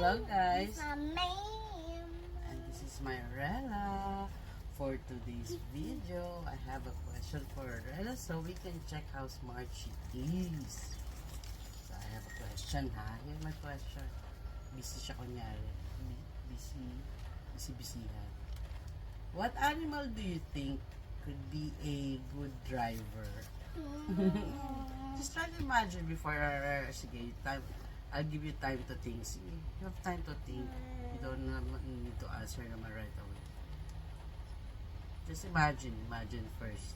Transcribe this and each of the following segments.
Hello guys, Ma'am. and this is my Rella. For today's video, I have a question for Rella so we can check how smart she is. So I have a question ha. Here's my question. Busy siya kunyari. Busy ha. What animal do you think could be a good driver? Just try to imagine before sige, time. I'll give you time to think. See, you have time to think. You don't need to answer naman right away. Just imagine first.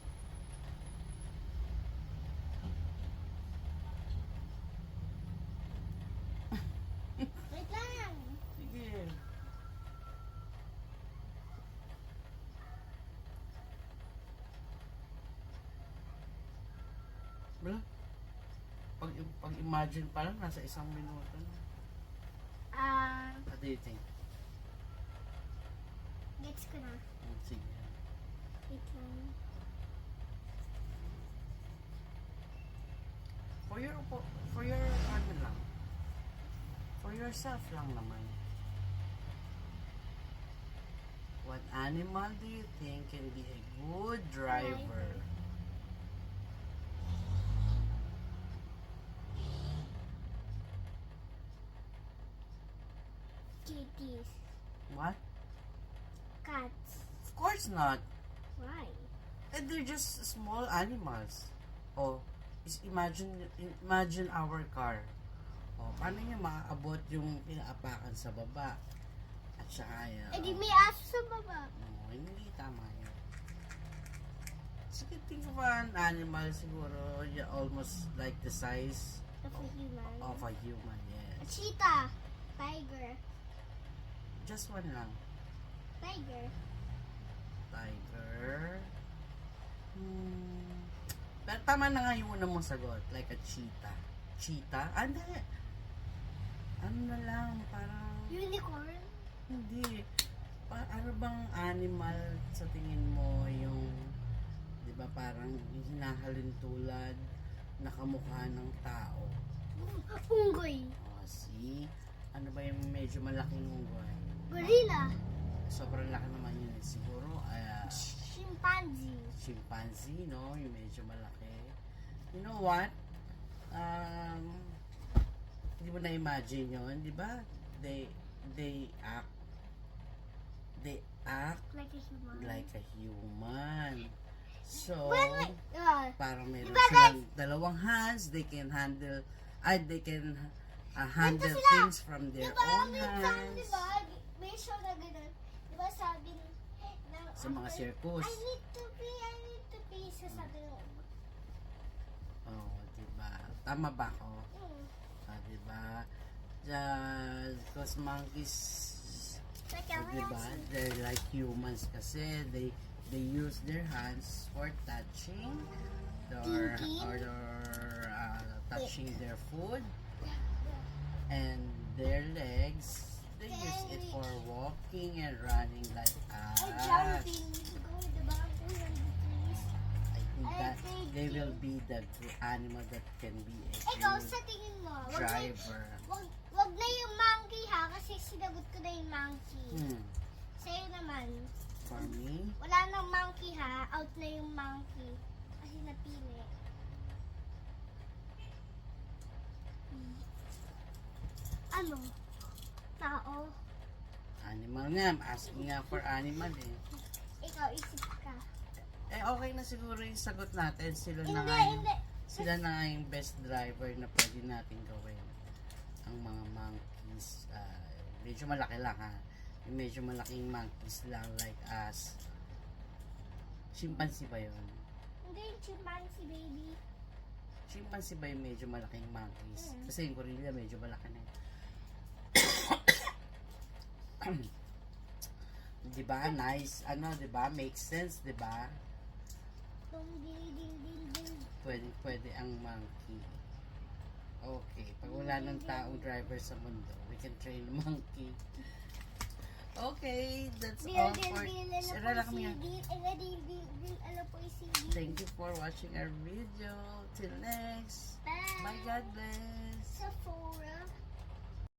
Wait lang. Sige. Wala. Pag-imagine pa lang, nasa 1 minuto na. What do you think? Gets ko na. Sige. Wait lang. For your ano lang. For yourself lang naman. What animal do you think can be a good driver? Kitties. What? Cats. Of course not. Why? And they're just small animals. Oh, imagine our car. Oh, paano niya maaabot yung pinaapakan sa baba? At saka Eh di may aso sa baba. no, hindi tama yun. Sige, think of an animal siguro, yeah, almost like the size Of a human. of a human, A yes. cheetah. Tiger. Just one lang. Tiger. Tiger. Pero tama na nga yung una mong sagot. Like a cheetah. Cheetah? Ano? Ano na lang, parang... Unicorn. Hindi. Ano bang animal sa tingin mo yung... Di ba parang hinahalin tulad na kamukha ng tao? Unggoy. O, see? Ano ba yung medyo malaking unggoy? Gorilla. Sobrang laki naman yun. Siguro, Chimpanzee. chimpanzee, no? Yung medyo malaki. You know what? Hindi mo na-imagine yun, di ba? They act Like a human. like a human. So, Well, parang meron diba, silang dalawang hands, they can handle handle sila. things from their diba, own may time, hands. diba, may show na ganun. Diba sabi ng Sa mga circus. I need to pee. Sasabi ng Oh, diba? Tama ba ako? Diba? Because monkeys, Like a diba? They're like humans kasi they use their hands for touching or touching their food, and their legs they use it for walking and running like us. jumping. Go, diba? I think that they will be the animal that can be a Ikaw, good sa tingin mo, driver. wag na yung monkey ha, kasi sinagot ko na yung monkey. Sa'yo naman, For me, wala nang monkey ha, out na yung monkey. Kasi napili. Ano? Tao? animal nga. I'm asking nga for animal eh. Ikaw, isip ka. Eh, okay na siguro yung sagot natin. Sila na nga Hindi. yung best driver na pwede natin gawin. Ang mga monkeys, medyo malaki lang ha. Yung medyo malaking monkeys lang like us. Chimpanzee ba yun? Hindi yung chimpanzee, baby. Chimpanzee ba yung medyo malaking monkeys? Kasi yung gorilla medyo malaki na yun. Diba? Nice. Ano, diba? Makes sense, diba? Ding. Pwede ang monkey. Okay. Pag wala ng taong driver sa mundo, we can train a monkey. Okay. That's all for... Sira lang kami yan. Thank you for watching our video. Till next. Bye. Bye. God bless. Sephora.